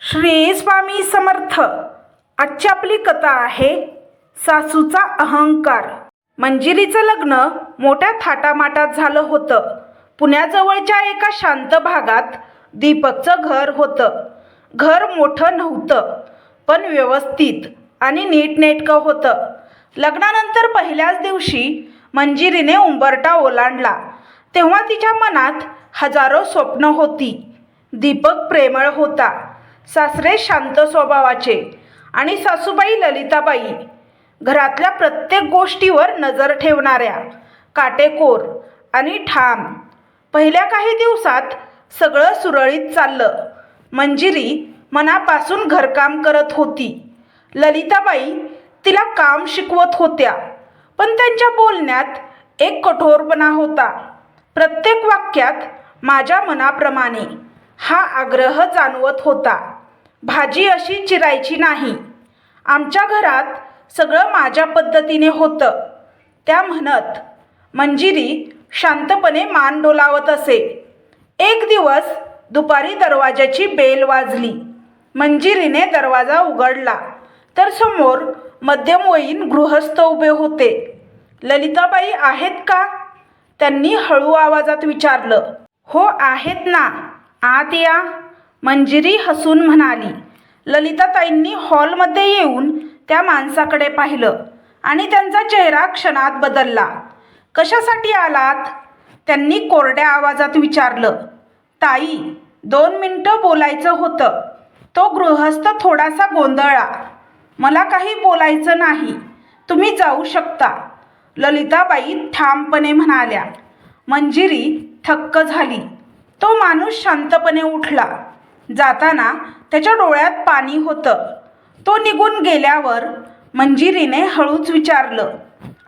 श्री स्वामी समर्थ. आजची आपली कथा आहे सासूचा अहंकार. मंजिरीचं लग्न मोठ्या थाटामाटात झालं होतं. पुण्याजवळच्या एका शांत भागात दीपकचं घर होतं. घर मोठं नव्हतं, पण व्यवस्थित आणि नीटनेटकं होतं. लग्नानंतर पहिल्याच दिवशी मंजिरीने उंबरठा ओलांडला तेव्हा तिच्या मनात हजारो स्वप्न होती. दीपक प्रेमळ होता, सासरे शांत स्वभावाचे आणि सासूबाई ललिताबाई घरातल्या प्रत्येक गोष्टीवर नजर ठेवणाऱ्या, काटेकोर आणि ठाम. पहिल्या काही दिवसात सगळं सुरळीत चाललं. मंजिरी मनापासून घरकाम करत होती. ललिताबाई तिला काम शिकवत होत्या, पण त्यांच्या बोलण्यात एक कठोरपणा होता. प्रत्येक वाक्यात माझ्या मनाप्रमाणे हा आग्रह जाणवत होता. भाजी अशी चिरायची नाही. आमच्या घरात सगळं माझ्या पद्धतीने होतं, त्या म्हणत. मंजिरी शांतपणे मान डोलावत असे. एक दिवस दुपारी दरवाजाची बेल वाजली. मंजिरीने दरवाजा उघडला तर समोर मध्यमवयीन गृहस्थ उभे होते. ललिताबाई आहेत का? त्यांनी हळू आवाजात विचारलं. हो आहेत ना, आत या, मंजिरी हसून म्हणाली. ललिताताईंनी हॉलमध्ये येऊन त्या माणसाकडे पाहिलं आणि त्यांचा चेहरा क्षणात बदलला. कशासाठी आलात? त्यांनी कोरड्या आवाजात विचारलं. ताई, 2 मिनिटं बोलायचं होतं. तो गृहस्थ थोडासा गोंधळला. मला काही बोलायचं नाही, तुम्ही जाऊ शकता, ललिताबाई ठामपणे म्हणाल्या. मंजिरी थक्क झाली. तो माणूस शांतपणे उठला. जाताना त्याच्या डोळ्यात पाणी होतं. तो निघून गेल्यावर मंजिरीने हळूच विचारलं.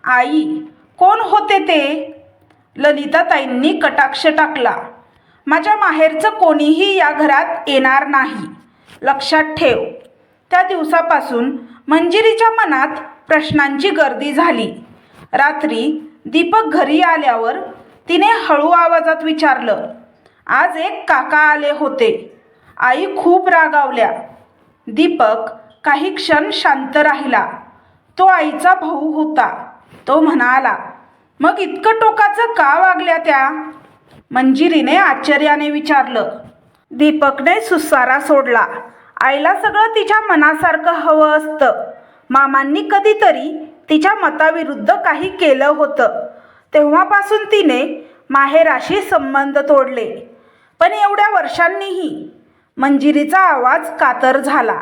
आई, कोण होते ते? ललिताताईंनी कटाक्ष टाकला. माझ्या माहेरचं कोणीही या घरात येणार नाही, लक्षात ठेव. त्या दिवसापासून मंजिरीच्या मनात प्रश्नांची गर्दी झाली. रात्री दीपक घरी आल्यावर तिने हळू आवाजात विचारलं. आज एक काका आले होते. आई खूप रागावल्या. दीपक काही क्षण शांत राहिला. तो आईचा भाऊ होता. तो म्हणाला, मग इतकं टोकाचं का वागल्या त्या? मंजिरीने आश्चर्याने विचारलं. दीपकने सुसारा सोडला. आईला सगळं तिच्या मनासारखं हवं असतं. मामांनी कधीतरी तिच्या मताविरुद्ध काही केलं होतं. तेव्हापासून तिने माहेराशी संबंध तोडले. पण एवढ्या वर्षांनीही? मंजिरीचा आवाज कातर झाला.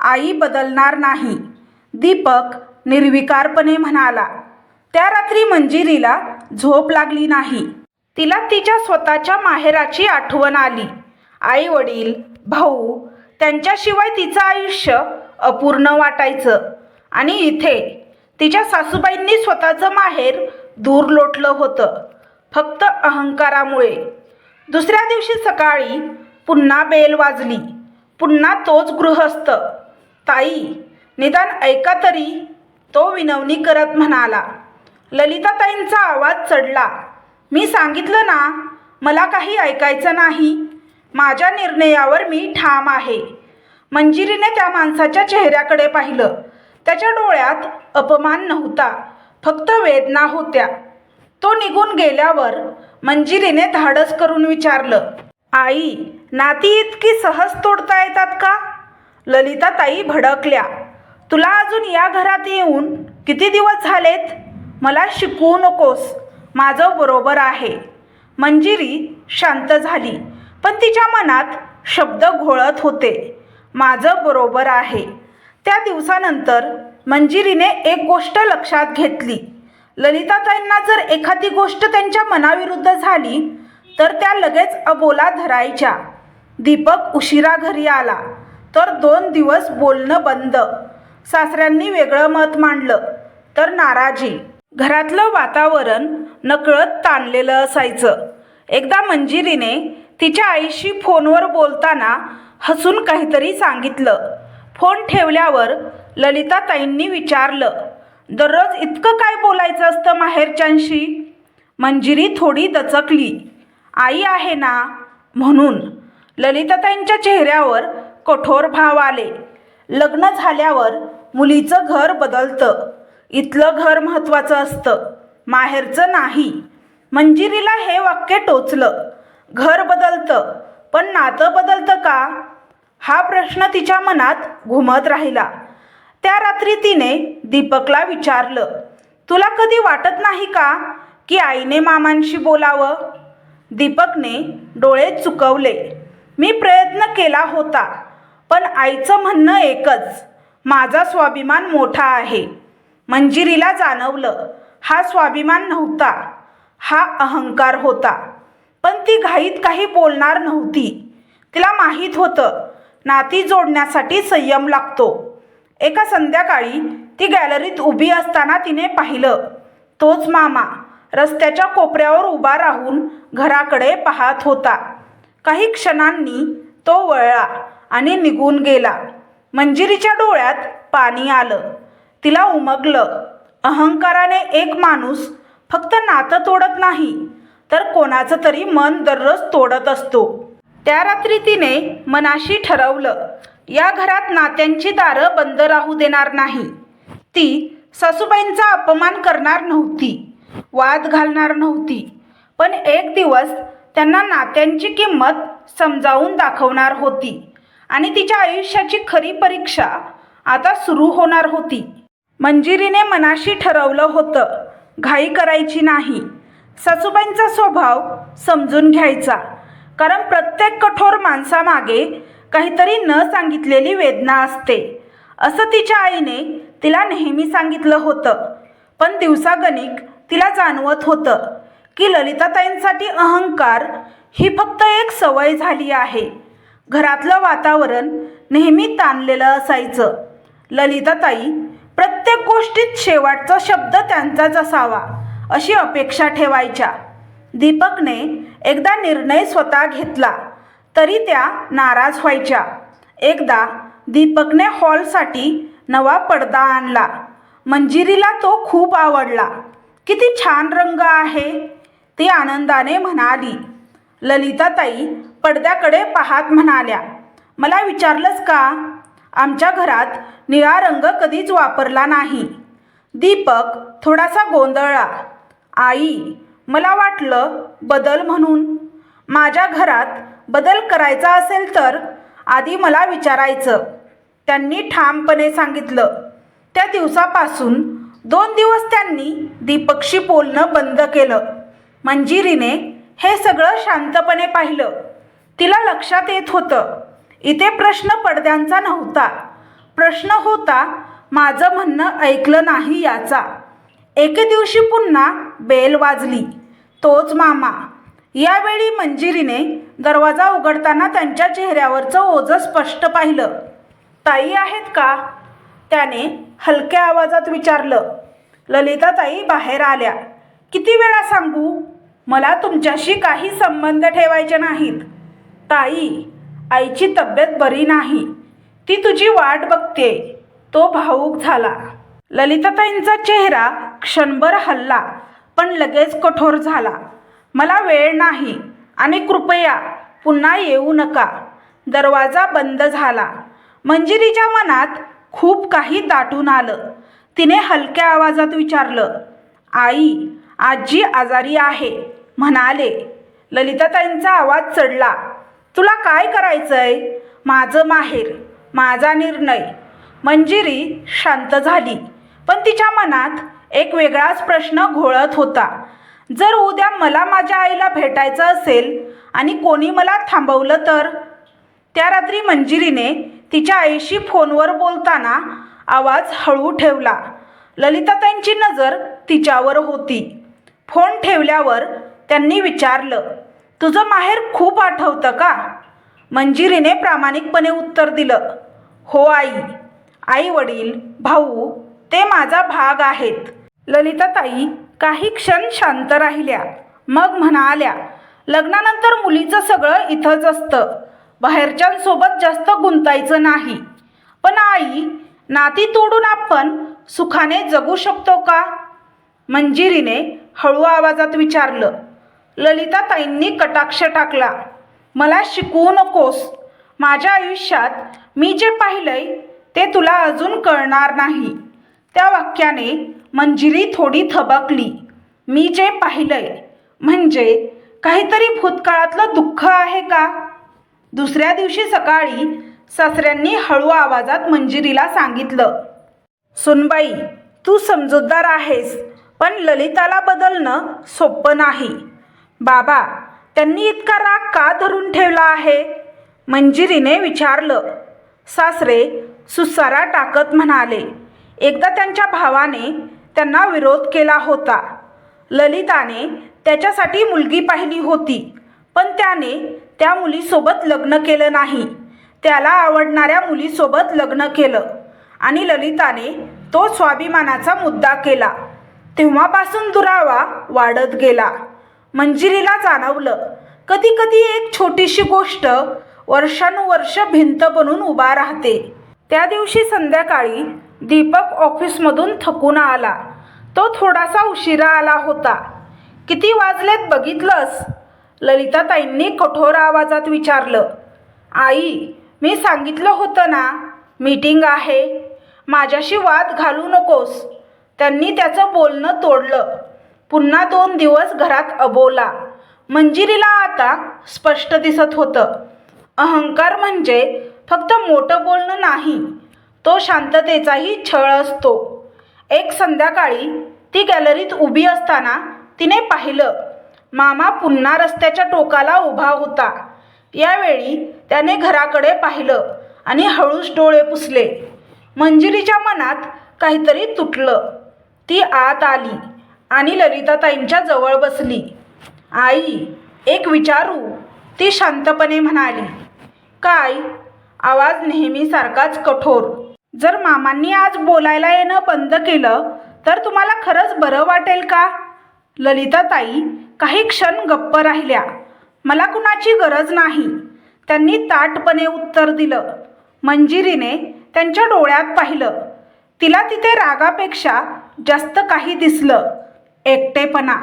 आई बदलणार नाही, दीपक निर्विकारपणे म्हणाला. त्या रात्री मंजिरीला झोप लागली नाही. तिला तिच्या स्वतःच्या माहेराची आठवण आली. आई वडील, भाऊ, त्यांच्याशिवाय तिचं आयुष्य अपूर्ण वाटायचं. आणि इथे तिच्या सासूबाईंनी स्वतःचं माहेर दूर लोटलं होतं, फक्त अहंकारामुळे. दुसऱ्या दिवशी सकाळी पुन्हा बेल वाजली. पुन्हा तोच गृहस्थ. ताई, निदान ऐका तरी, तो विनवणी करत म्हणाला. ललिताताईंचा आवाज चढला. मी सांगितलं ना, मला काही ऐकायचं नाही. माझ्या निर्णयावर मी ठाम आहे. मंजिरीने त्या माणसाच्या चेहऱ्याकडे पाहिलं. त्याच्या डोळ्यात अपमान नव्हता, फक्त वेदना होत्या. तो निघून गेल्यावर मंजिरीने धाडस करून विचारलं. आई, नाती इतकी सहज तोडता येतात का? ललिताताई भडकल्या. तुला अजून या घरात येऊन किती दिवस झालेत? मला शिकवू नकोस, माझं बरोबर आहे. मंजिरी शांत झाली, पण तिच्या मनात शब्द घोळत होते. माझं बरोबर आहे. त्या दिवसानंतर मंजिरीने एक गोष्ट लक्षात घेतली. ललिताताईंना जर एखादी गोष्ट त्यांच्या मनाविरुद्ध झाली तर त्या लगेच अबोला धरायच्या. दीपक उशिरा घरी आला तर 2 दिवस बोलणं बंद. सासऱ्यांनी वेगळं मत मांडलं तर नाराजी. घरातलं वातावरण नकळत ताणलेलं असायचं. एकदा मंजिरीने तिच्या आईशी फोनवर बोलताना हसून काहीतरी सांगितलं. फोन ठेवल्यावर ललिताताईंनी विचारलं, दररोज इतकं काय बोलायचं असतं माहेरच्यांशी? मंजिरी थोडी दचकली. आई आहे ना म्हणून. ललिताताईंच्या चेहऱ्यावर कठोर भाव आले. लग्न झाल्यावर मुलीचं घर बदलतं. इथलं घर महत्त्वाचं असतं, माहेरचं नाही. मंजिरीला हे वाक्य टोचलं. घर बदलतं, पण नातं बदलतं का? हा प्रश्न तिच्या मनात घुमत राहिला. त्या रात्री तिने दीपकला विचारलं, तुला कधी वाटत नाही का की आईने मामांशी बोलावं? दीपकने डोळे चुकवले. मी प्रयत्न केला होता, पण आईचं म्हणणं एकच, माझा स्वाभिमान मोठा आहे. मंजिरीला जाणवलं, हा स्वाभिमान नव्हता, हा अहंकार होता. पण ती घाईत काही बोलणार नव्हती. तिला माहीत होतं, नाती जोडण्यासाठी संयम लागतो. एका संध्याकाळी ती गॅलरीत उभी असताना तिने पाहिलं. तोच मामा रस्त्याच्या कोपऱ्यावर उभा राहून घराकडे पाहत होता. काही क्षणांनी तो वळला आणि निघून गेला. मंजिरीच्या डोळ्यात पाणी आलं. तिला उमगलं, अहंकाराने एक माणूस फक्त नातं तोडत नाही, तर कोणाचं तरी मन दररोज तोडत असतो. त्या रात्री तिने मनाशी ठरवलं, या घरात नात्यांची दारं बंद राहू देणार नाही. ती सासूबाईंचा अपमान करणार नव्हती, वाद घालणार नव्हती, पण एक दिवस त्यांना नात्यांची किंमत समजावून दाखवणार होती. आणि तिच्या आयुष्याची खरी परीक्षा आता सुरू होणार होती. मंजिरीने मनाशी ठरवलं होतं, घाई करायची नाही. सासूबाईंचा स्वभाव समजून घ्यायचा, कारण प्रत्येक कठोर माणसामागे काहीतरी न सांगितलेली वेदना असते, असं तिच्या आईने तिला नेहमी सांगितलं होतं. पण दिवसागणिक तिला जाणवत होतं की ललिताताईंसाठी अहंकार ही फक्त एक सवय झाली आहे. घरातलं वातावरण नेहमी ताणलेलं असायचं. ललिताताई प्रत्येक गोष्टीत शेवटचा शब्द त्यांचाच असावा अशी अपेक्षा ठेवायच्या. दीपकने एकदा निर्णय स्वतः घेतला तरी त्या नाराज व्हायच्या. एकदा दीपकने हॉलसाठी नवा पडदा आणला. मंजिरीला तो खूप आवडला. किती छान रंग आहे, ती आनंदाने म्हणाली. ललिताताई पडद्याकडे पाहत म्हणाल्या, मला विचारलंस का? आमच्या घरात निळा रंग कधीच वापरला नाही. दीपक थोडासा गोंधळला. आई, मला वाटलं बदल म्हणून. माझ्या घरात बदल करायचा असेल तर आधी मला विचारायचं, त्यांनी ठामपणे सांगितलं. त्या दिवसापासून 2 दिवस त्यांनी दीपकशी बोलणं बंद केलं. मंजिरीने हे सगळं शांतपणे पाहिलं. तिला लक्षात येत होतं, इथे प्रश्न पडद्यांचा नव्हता, प्रश्न होता माझं म्हणणं ऐकलं नाही याचा. एके दिवशी पुन्हा बेल वाजली. तोच मामा. यावेळी मंजिरीने दरवाजा उघडताना त्यांच्या चेहऱ्यावरचं ओझं स्पष्ट पाहिलं. ताई आहेत का? त्याने हलक्या आवाजात विचारलं. ललिताताई बाहेर आल्या. किती वेळा सांगू, मला तुमच्याशी काही संबंध ठेवायचे नाहीत. ताई, आईची तब्येत बरी नाही, ती तुझी वाट बघते. तो भावूक झाला. ललिताताईंचा चेहरा क्षणभर हलला, पण लगेच कठोर झाला. मला वेळ नाही आणि कृपया पुन्हा येऊ नका. दरवाजा बंद झाला. मंजिरीच्या मनात खूप काही दाटून आलं. तिने हलक्या आवाजात विचारलं, आई, आजी आजारी आहे म्हणाले. ललिताताईंचा आवाज चढला. तुला काय करायचंय? माझं माहेर, माझा निर्णय. मंजिरी शांत झाली, पण तिच्या मनात एक वेगळाच प्रश्न घोळत होता. जर उद्या मला माझ्या आईला भेटायचं असेल आणि कोणी मला थांबवलं तर? त्या रात्री मंजिरीने तिच्या आईशी फोनवर बोलताना आवाज हळू ठेवला. ललिताताईंची नजर तिच्यावर होती. फोन ठेवल्यावर त्यांनी विचारलं, तुझं माहेर खूप आठवतं का? मंजिरीने प्रामाणिकपणे उत्तर दिलं, हो आई. आई वडील, भाऊ, ते माझा भाग आहेत. ललिताताई काही क्षण शांत राहिल्या. मग म्हणाल्या, लग्नानंतर मुलीचं सगळं इथंच असतं, बाहेरच्यांसोबत जास्त गुंतायचं नाही. पण आई, नाती तोडून आपण सुखाने जगू शकतो का? मंजिरीने हळू आवाजात विचारलं. ललिताताईंनी कटाक्ष टाकला. मला शिकवू नकोस. माझ्या आयुष्यात मी जे पाहिलंय ते तुला अजून कळणार नाही. त्या वाक्याने मंजिरी थोडी थबकली. मी जे पाहिलंय म्हणजे काहीतरी भूतकाळातलं दुःख आहे का? दुसऱ्या दिवशी सकाळी सासऱ्यांनी हळू आवाजात मंजिरीला सांगितलं, सुनबाई, तू समजूतदार आहेस, पण ललिताला बदलणं सोपं नाही. बाबा, त्यांनी इतका राग का धरून ठेवला आहे? मंजिरीने विचारलं. सासरे सुसारा टाकत म्हणाले, एकदा त्यांच्या भावाने त्यांना विरोध केला होता. ललिताने त्याच्यासाठी मुलगी पाहिली होती, पण त्याने त्या मुलीसोबत लग्न केलं नाही. त्याला आवडणाऱ्या मुलीसोबत लग्न केलं आणि ललिताने तो स्वाभिमानाचा मुद्दा केला. तेव्हापासून दुरावा वाढत गेला. मंजिरीला जाणवलं, कधी कधी एक छोटीशी गोष्ट वर्षानुवर्ष भिंत बनून उभा राहते. त्या दिवशी संध्याकाळी दीपक ऑफिसमधून थकून आला. तो थोडासा उशिरा आला होता. किती वाजलेत बघितलंस? ललिताताईंनी कठोर आवाजात विचारलं. आई, मी सांगितलं होतं ना, मीटिंग आहे. माझ्याशी वाद घालू नकोस. त्यांनी त्याचं बोलणं तोडलं. पुन्हा 2 दिवस घरात अबोला. मंजिरीला आता स्पष्ट दिसत होतं, अहंकार म्हणजे फक्त मोठं बोलणं नाही, तो शांततेचाही छळ असतो. एक संध्याकाळी ती गॅलरीत उभी असताना तिने पाहिलं, मामा पुन्हा रस्त्याच्या टोकाला उभा होता. यावेळी त्याने घराकडे पाहिलं आणि हळूच डोळे पुसले. मंजिरीच्या मनात काहीतरी तुटलं. ती आत आली आणि ललिताताईंच्या जवळ बसली. आई, एक विचारू? ती शांतपणे म्हणाली. काय? आवाज नेहमीसारखाच कठोर. जर मामांनी आज बोलायला येणं बंद केलं तर तुम्हाला खरंच बरं वाटेल का? ललिताताई काही क्षण गप्प राहिल्या. मला कुणाची गरज नाही, त्यांनी ताठपणे उत्तर दिलं. मंजिरीने त्यांच्या डोळ्यात पाहिलं. तिला तिथे रागापेक्षा जास्त काही दिसलं, एकटेपणा.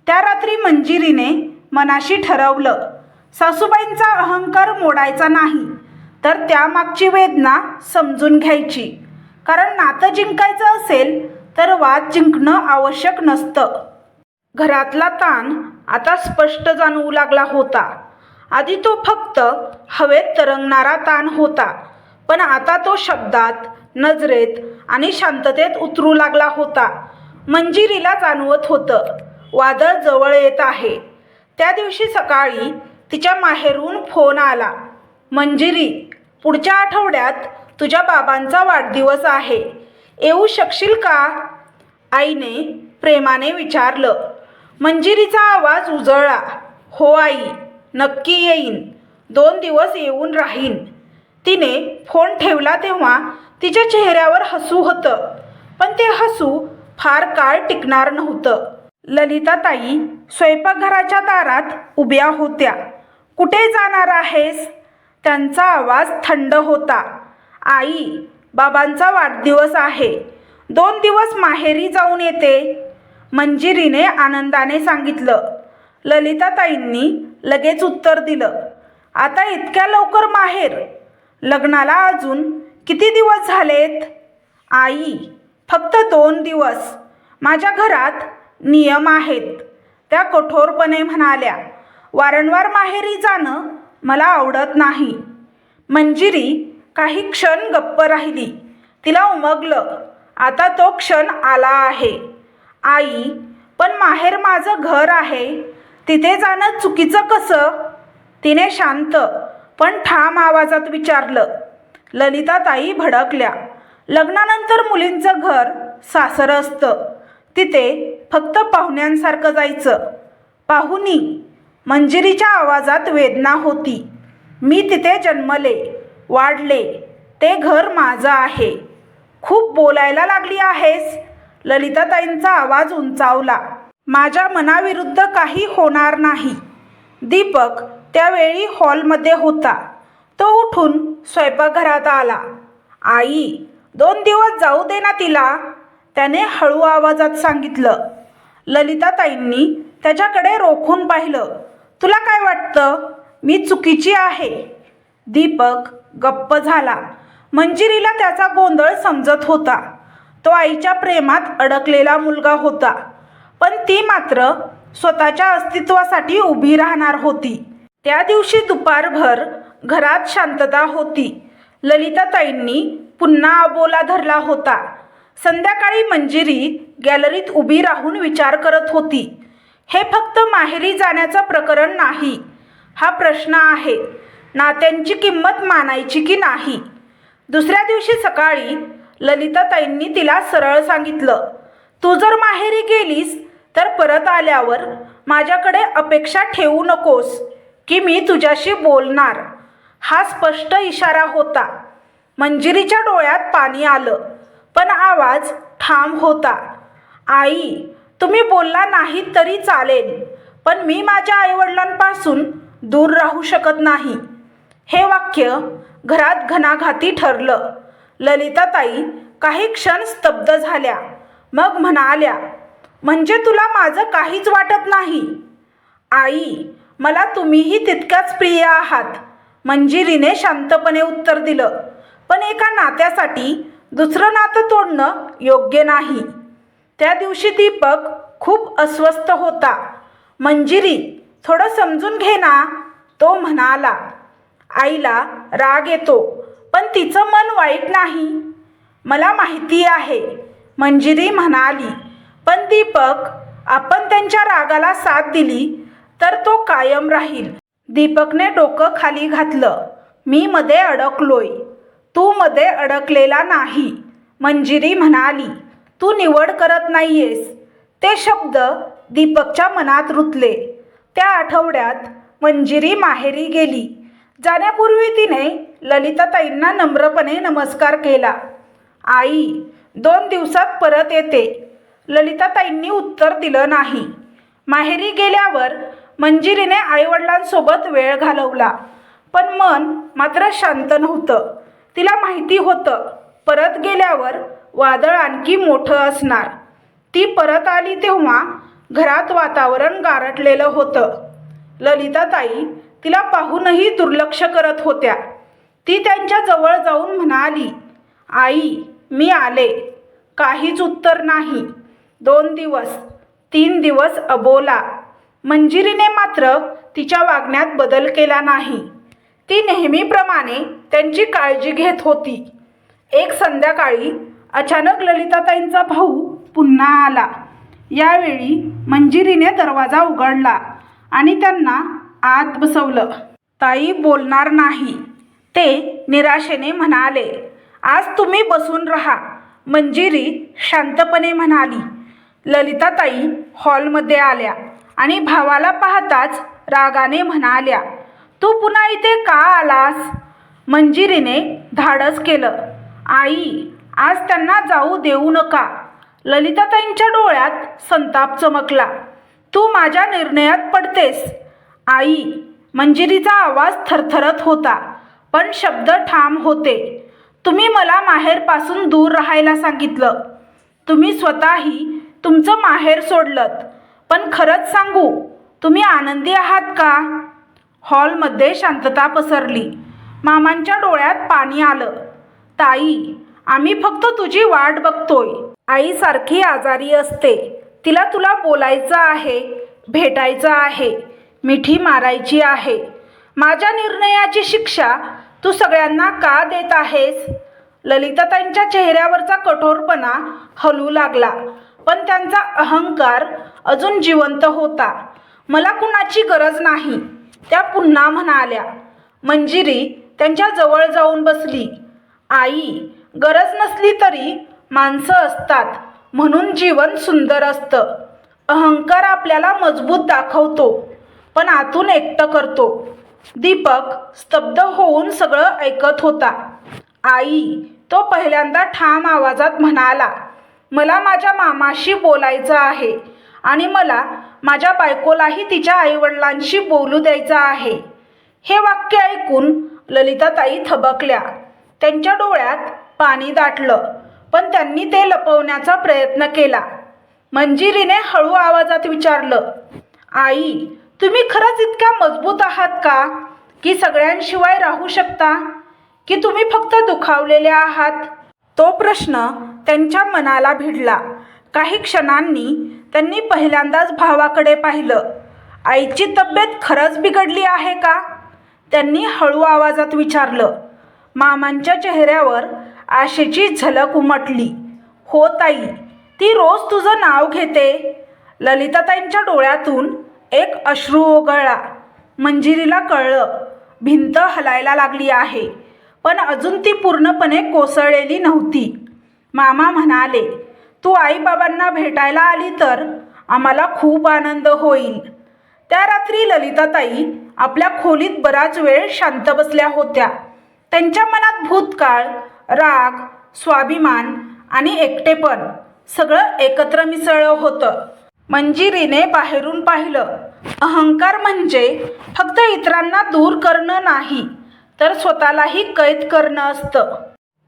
त्या रात्री मंजिरीने मनाशी ठरवलं, सासूबाईंचा अहंकार मोडायचा नाही, तर त्यामागची वेदना समजून घ्यायची. कारण नातं जिंकायचं असेल तर वाद जिंकणं आवश्यक नसतं. घरातला ताण आता स्पष्ट जाणवू लागला होता. आधी तो फक्त हवेत तरंगणारा ताण होता, पण आता तो शब्दात, नजरेत आणि शांततेत उतरू लागला होता. मंजिरीला जाणवत होतं, वादळ जवळ येत आहे. त्या दिवशी सकाळी तिच्या माहेरून फोन आला. मंजिरी, पुढच्या आठवड्यात तुझ्या बाबांचा वाढदिवस आहे, येऊ शकशील का? आईने प्रेमाने विचारलं. मंजिरीचा आवाज उजळला. हो आई, नक्की येईन. 2 दिवस येऊन राहीन. तिने फोन ठेवला तेव्हा तिच्या चेहऱ्यावर हसू होतं, पण ते हसू फार काळ टिकणार नव्हतं. ललिताताई स्वयंपाकघराच्या दारात उभ्या होत्या. कुठे जाणार आहेस? त्यांचा आवाज थंड होता. आई, बाबांचा वाढदिवस आहे, 2 दिवस माहेरी जाऊन येते, मंजिरीने आनंदाने सांगितलं. ललिताताईंनी लगेच उत्तर दिलं. आता इतक्या लवकर माहेर? लग्नाला अजून किती दिवस झालेत? आई, फक्त 2 दिवस. माझ्या घरात नियम आहेत, त्या कठोरपणे म्हणाल्या. वारंवार माहेरी जाणं मला आवडत नाही. मंजिरी काही क्षण गप्प राहिली. तिला उमगलं, आता तो क्षण आला आहे. आई, पण माहेर माझं घर आहे, तिथे जाणं चुकीचं कसं? तिने शांत पण ठाम आवाजात विचारलं. ललिताताई भडकल्या. लग्नानंतर मुलींचं घर सासर असतं, तिथे फक्त पाहुण्यांसारखं जायचं. पाहुणी? मंजिरीच्या आवाजात वेदना होती. मी तिथे जन्मले, वाढले, ते घर माझं आहे. खूप बोलायला लागली आहेस. ललिताताईंचा आवाज उंचावला. माझ्या मनाविरुद्ध काही होणार नाही. दीपक त्यावेळी हॉलमध्ये होता. तो उठून स्वयंपाकघरात आला. आई, 2 दिवस जाऊ दे ना तिला, त्याने हळू आवाजात सांगितलं. ललिताताईंनी त्याच्याकडे रोखून पाहिलं. तुला काय वाटतं, मी चुकीची आहे? दीपक गप्प झाला. मंजिरीला त्याचा गोंधळ समजत होता. तो आईच्या प्रेमात अडकलेला मुलगा होता, पण ती मात्र स्वतःच्या अस्तित्वासाठी उभी राहणार होती. त्या दिवशी दुपारभर घरात शांतता होती. ललिताताईंनी पुन्हा अबोला धरला होता. संध्याकाळी मंजिरी गॅलरीत उभी राहून विचार करत होती. हे फक्त माहेरी जाण्याचं प्रकरण नाही. हा प्रश्न आहे, नात्यांची किंमत मानायची की नाही. दुसऱ्या दिवशी सकाळी ललिताताईंनी तिला सरळ सांगितलं, तू जर माहेरी गेलीस तर परत आल्यावर माझ्याकडे अपेक्षा ठेवू नकोस की मी तुझ्याशी बोलणार. हा स्पष्ट इशारा होता. मंजिरीच्या डोळ्यात पाणी आलं, पण आवाज ठाम होता. आई, तुम्ही बोलला नाही तरी चालेल, पण मी माझ्या आईवडिलांपासून दूर राहू शकत नाही. हे वाक्य घरात घणाघाती ठरलं. ललिताताई काही क्षण स्तब्ध झाल्या, मग म्हणाल्या, म्हणजे तुला माझं काहीच वाटत नाही? आई, मला तुम्हीही तितक्याच प्रिय आहात, मंजिरीने शांतपणे उत्तर दिलं. पण एका नात्यासाठी दुसरं नातं तोडणं योग्य नाही. त्या दिवशी दीपक खूप अस्वस्थ होता. मंजिरी, थोडं समजून घे ना, तो म्हणाला. आईला राग येतो, पण तिचं मन वाईट नाही. मला माहिती आहे, मंजिरी म्हणाली. पण दीपक, आपण त्यांच्या रागाला साथ दिली तर तो कायम राहील. दीपकने डोकं खाली घातलं. मी मध्ये अडकलोय, तू मध्ये अडकलेला नाही, मंजिरी म्हणाली. तू निवड करत नाहीयेस. ते शब्द दीपकच्या मनात रुतले. त्या आठवड्यात मंजिरी माहेरी गेली. जाण्यापूर्वी तिने ललिताताईंना नम्रपणे नमस्कार केला. आई, 2 दिवसात परत येते. ललिताताईंनी उत्तर दिलं नाही. माहेरी गेल्यावर मंजिरीने आईवडिलांसोबत वेळ घालवला, पण मन मात्र शांत नव्हतं. तिला माहिती होतं, परत गेल्यावर वादळ आणखी मोठं असणार. ती परत आली तेव्हा घरात वातावरण गारठलेलं होतं. ललिताताई तिला पाहूनही दुर्लक्ष करत होत्या. ती त्यांच्या जवळ जाऊन म्हणाली, आई, मी आले. काहीच उत्तर नाही. 2 दिवस, 3 दिवस अबोला. मंजिरीने मात्र तिच्या वागण्यात बदल केला नाही. ती नेहमीप्रमाणे त्यांची काळजी घेत होती. एक संध्याकाळी अचानक ललिताताईंचा भाऊ पुन्हा आला. यावेळी मंजिरीने दरवाजा उघडला आणि त्यांना आत बसवलं. ताई बोलणार नाही, ते निराशेने म्हणाले. आज तुम्ही बसून राहा, मंजिरी शांतपणे म्हणाली. ललिताताई हॉलमध्ये आल्या आणि भावाला पाहताच रागाने म्हणाल्या, तू पुन्हा इथे का आलास? मंजिरीने धाडस केलं. आई, आज त्यांना जाऊ देऊ नका. ललिताताईंच्या डोळ्यात संताप चमकला. तू माझ्या निर्णयात पडतेस. आई, मंजिरीचा आवाज थरथरत होता, पण शब्द ठाम होते. तुम्ही मला माहेरपासून दूर राहायला सांगितलं. तुम्ही स्वतःही तुमचं माहेर सोडलत. पण खरंच सांगू, तुम्ही आनंदी आहात का? हॉलमध्ये शांतता पसरली. मामांच्या डोळ्यात पाणी आलं. ताई, आम्ही फक्त तुझी वाट बघतोय. आई सारखी आजारी असते. तिला तुला बोलायचं आहे, भेटायचं आहे, मिठी मारायची आहे. माझ्या निर्णयाची शिक्षा तू सगळ्यांना का देत आहेस? ललिताताईंच्या चेहऱ्यावरचा कठोरपणा हलू लागला, पण त्यांचा अहंकार अजून जिवंत होता. मला कुणाची गरज नाही, त्या पुन्हा म्हणाल्या. मंजिरी त्यांच्या जवळ जाऊन बसली. आई, गरज नसली तरी माणसं असतात, म्हणून जीवन सुंदर असतं. अहंकार आपल्याला मजबूत दाखवतो, पण आतून एकटं करतो. दीपक स्तब्ध होऊन सगळं ऐकत होता. आई, तो पहिल्यांदा ठाम आवाजात म्हणाला, मला माझ्या मामाशी बोलायचं आहे आणि मला माझ्या बायकोलाही तिच्या आईवडिलांशी बोलू द्यायचं आहे. हे वाक्य ऐकून ललिताताई थबकल्या. त्यांच्या डोळ्यात पाणी दाटलं, पण त्यांनी ते लपवण्याचा प्रयत्न केला. मंजिरीने हळू आवाजात विचारलं, आई, तुम्ही खरंच इतक्या मजबूत आहात का? की सगळ्यांशिवाय राहू शकता, की तुम्ही फक्त दुखावलेले आहात? तो प्रश्न त्यांच्या मनाला भिडला. काही क्षणांनी त्यांनी पहिल्यांदाच भावाकडे पाहिलं. आईची तब्येत खरंच बिघडली आहे का? त्यांनी हळू आवाजात विचारलं. मामांच्या चेहऱ्यावर आशेची झलक उमटली. हो ताई, ती रोज तुझं नाव घेते. ललिताताईंच्या डोळ्यातून एक अश्रू ओघळला. मंजिरीला कळलं, भिंत हलायला लागली आहे, पण अजून ती पूर्णपणे कोसळलेली नव्हती. मामा म्हणाले, तू आईबाबांना भेटायला आली तर आम्हाला खूप आनंद होईल. त्या रात्री ललिताताई आपल्या खोलीत बराच वेळ शांत बसल्या होत्या. त्यांच्या मनात भूतकाळ, राग, स्वाभिमान आणि एकटेपण सगळं एकत्र मिसळलं होतं. मंजिरीने बाहेरून पाहिलं. अहंकार म्हणजे फक्त इतरांना दूर करणं नाही, तर स्वतःलाही कैद करणं असतं.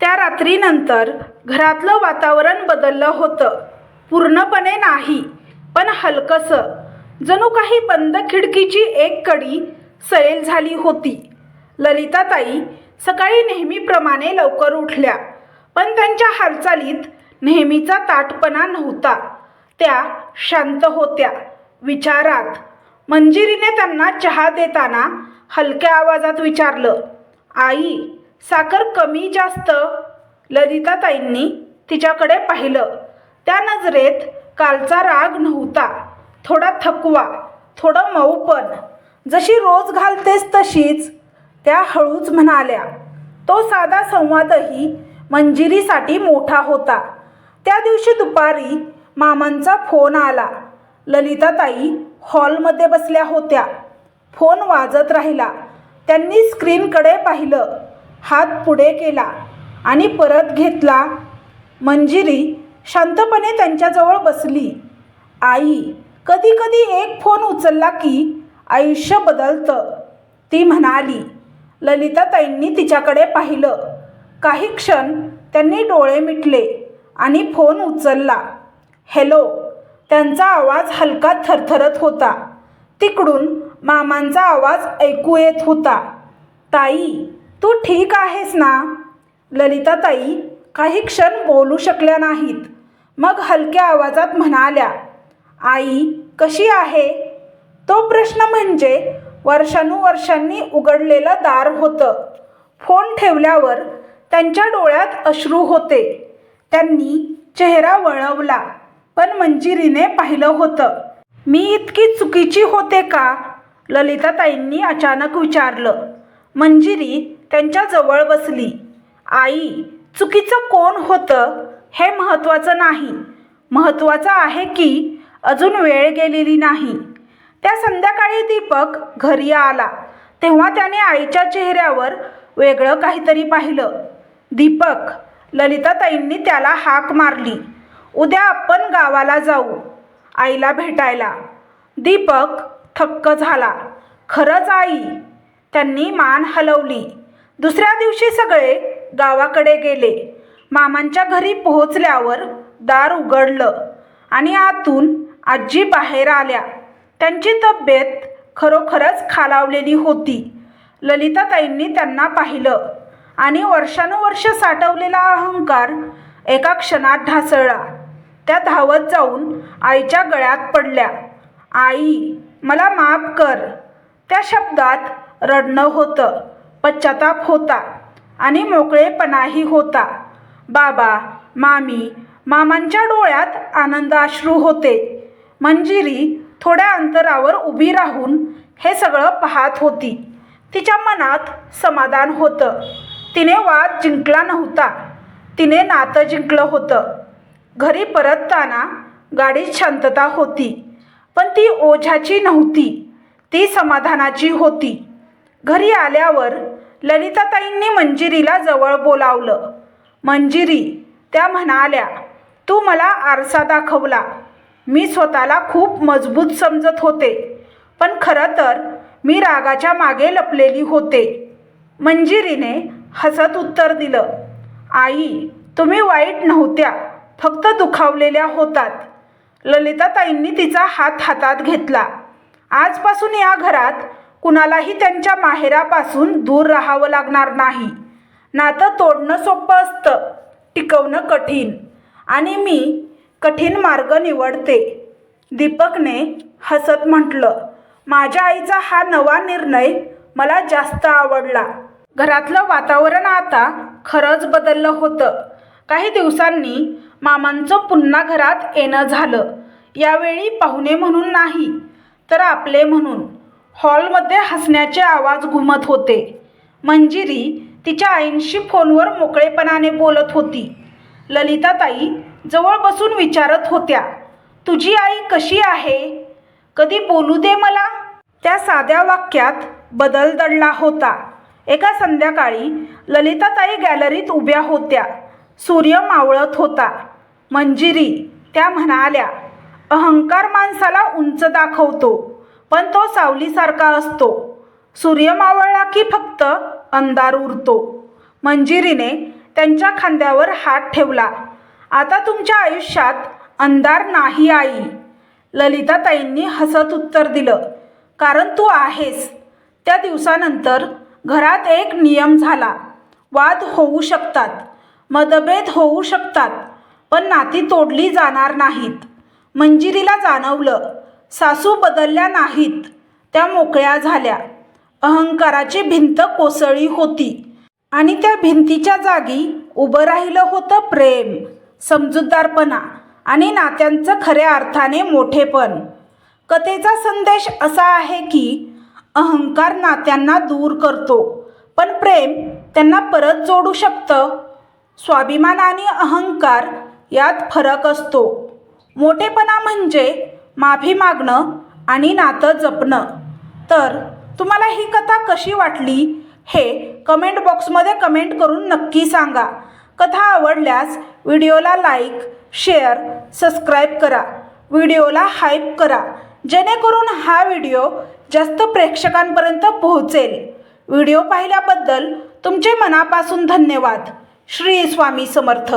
त्या रात्रीनंतर घरातलं वातावरण बदललं होतं. पूर्णपणे नाही, पण हलकंसं, जणू काही बंद खिडकीची एक कडी सैल झाली होती. ललिताताई सकाळी नेहमीप्रमाणे लवकर उठल्या, पण त्यांच्या हालचालीत नेहमीचा ताठपणा नव्हता. त्या शांत होत्या, विचारात. मंजिरीने त्यांना चहा देताना हलक्या आवाजात विचारलं, आई, साखर कमी जास्त? ललिताताईंनी तिच्याकडे पाहिलं. त्या नजरेत कालचा राग नव्हता, थोडा थकवा, थोडं मऊपण. जशी रोज घालतेस तशीच, त्या हळूच म्हणाल्या. तो साधा संवादही मंजिरीसाठी मोठा होता. त्या दिवशी दुपारी मामांचा फोन आला. ललिताताई हॉलमध्ये बसल्या होत्या. फोन वाजत राहिला. त्यांनी स्क्रीनकडे पाहिलं, हात पुढे केला आणि परत घेतला. मंजिरी शांतपणे त्यांच्याजवळ बसली. आई, कधी कधी एक फोन उचलला की आयुष्य बदलतं, ती म्हणाली. ललिताताईंनी तिच्याकडे पाहिलं. काही क्षण त्यांनी डोळे मिटले आणि फोन उचलला. हॅलो. त्यांचा आवाज हलका थरथरत होता. तिकडून मामांचा आवाज ऐकू येत होता. ताई, तू ठीक आहेस ना? ललिताताई काही क्षण बोलू शकल्या नाहीत. मग हलक्या आवाजात म्हणाल्या, आई कशी आहे? तो प्रश्न म्हणजे वर्षानुवर्षांनी उघडलेलं दार होतं. फोन ठेवल्यावर त्यांच्या डोळ्यात अश्रू होते. त्यांनी चेहरा वळवला, पण मंजिरीने पाहिलं होतं. मी इतकी चुकीची होते का? ललिताताईंनी अचानक विचारलं. मंजिरी त्यांच्या जवळ बसली. आई, चुकीचं कोण होतं हे महत्त्वाचं नाही. महत्त्वाचं आहे की अजून वेळ गेलेली नाही. त्या संध्याकाळी दीपक घरी आला तेव्हा त्याने आईच्या चेहऱ्यावर वेगळं काहीतरी पाहिलं. दीपक, ललिताताईंनी त्याला हाक मारली. उद्या आपण गावाला जाऊ, आईला भेटायला. दीपक थक्क झाला. खरंच आई? त्यांनी मान हलवली. दुसऱ्या दिवशी सगळे गावाकडे गेले. मामांच्या घरी पोहोचल्यावर दार उघडलं आणि आतून आजी बाहेर आल्या. त्यांची तब्येत खरोखरच खालावलेली होती. ललिताताईंनी त्यांना पाहिलं आणि वर्षानुवर्ष साठवलेला अहंकार एका क्षणात ढासळला. त्या धावत जाऊन आईच्या गळ्यात पडल्या. आई, मला माफ कर. त्या शब्दात रडणं होतं, पश्चाताप होता आणि मोकळेपणाही होता. बाबा, मामी, मामांच्या डोळ्यात आनंद अश्रू होते. मंजिरी थोड्या अंतरावर उभी राहून हे सगळं पाहत होती. तिच्या मनात समाधान होतं. तिने वाद जिंकला नव्हता, तिने नातं जिंकलं होतं. घरी परतताना गाडीत शांतता होती, पण ती ओझ्याची नव्हती, ती समाधानाची होती. घरी आल्यावर ललिताताईंनी मंजिरीला जवळ बोलावलं. मंजिरी, त्या म्हणाल्या, तू मला आरसा दाखवला. मी स्वतःला खूप मजबूत समजत होते, पण खरं तर मी रागाच्या मागे लपलेली होते. मंजिरीने हसत उत्तर दिलं, आई, तुम्ही वाईट नव्हत्या, फक्त दुखावलेल्या होतात. ललिताताईंनी तिचा हात हातात घेतला. आजपासून या घरात कुणालाही त्यांच्या माहेरापासून दूर राहावं लागणार नाही. नातं तोडणं सोपं असतं, टिकवणं कठीण. आणि मी कठीण मार्ग निवडते. दीपकने हसत म्हटलं. माझ्या आईचा हा नवा निर्णय मला जास्त आवडला. घरातलं वातावरण आता खरंच बदललं होतं. काही दिवसांनी मामांचं पुन्हा घरात येणं झालं. यावेळी पाहुणे म्हणून नाही, तर आपले म्हणून. हॉलमध्ये हसण्याचे आवाज घुमत होते. मंजिरी तिच्या आईंशी फोनवर मोकळेपणाने बोलत होती. ललिताताई जवळ बसून विचारत होत्या, तुझी आई कशी आहे? कधी बोलू दे मला. त्या साध्या वाक्यात बदल दडला होता. एका संध्याकाळी ललिताताई गॅलरीत उभ्या होत्या. सूर्य मावळत होता. मंजिरी, त्या म्हणाल्या, अहंकार माणसाला उंच दाखवतो, पण तो सावलीसारखा असतो. सूर्य मावळला की फक्त अंधार उरतो. मंजिरीने त्यांच्या खांद्यावर हात ठेवला. आता तुमच्या आयुष्यात अंधार नाही आई. ललिताताईंनी हसत उत्तर दिलं, कारण तू आहेस. त्या दिवसानंतर घरात एक नियम झाला. वाद होऊ शकतात, मतभेद होऊ शकतात, पण नाती तोडली जाणार नाहीत. मंजिरीला जाणवलं, सासू बदलल्या नाहीत, त्या मोकळ्या झाल्या. अहंकाराची भिंत कोसळली होती आणि त्या भिंतीच्या जागी उभं राहिलं होतं प्रेम, समजूतदारपणा आणि नात्यांचं खऱ्या अर्थाने मोठेपण. कथेचा संदेश असा आहे की अहंकार नात्यांना दूर करतो, पण प्रेम त्यांना परत जोडू शकतं. स्वाभिमान आणि अहंकार यात फरक असतो. मोठेपणा म्हणजे माफी मागणं आणि नातं जपणं. तर तुम्हाला ही कथा कशी वाटली हे कमेंट बॉक्समध्ये कमेंट करून नक्की सांगा. कथा आवडल्यास व्हिडिओला लाईक, शेअर, सबस्क्राईब करा. व्हिडिओला हाईप करा, जेणेकरून हा व्हिडिओ जास्त प्रेक्षकांपर्यंत पोहोचेल. व्हिडिओ पाहिल्याबद्दल तुमचे मनापासून धन्यवाद. श्री स्वामी समर्थ.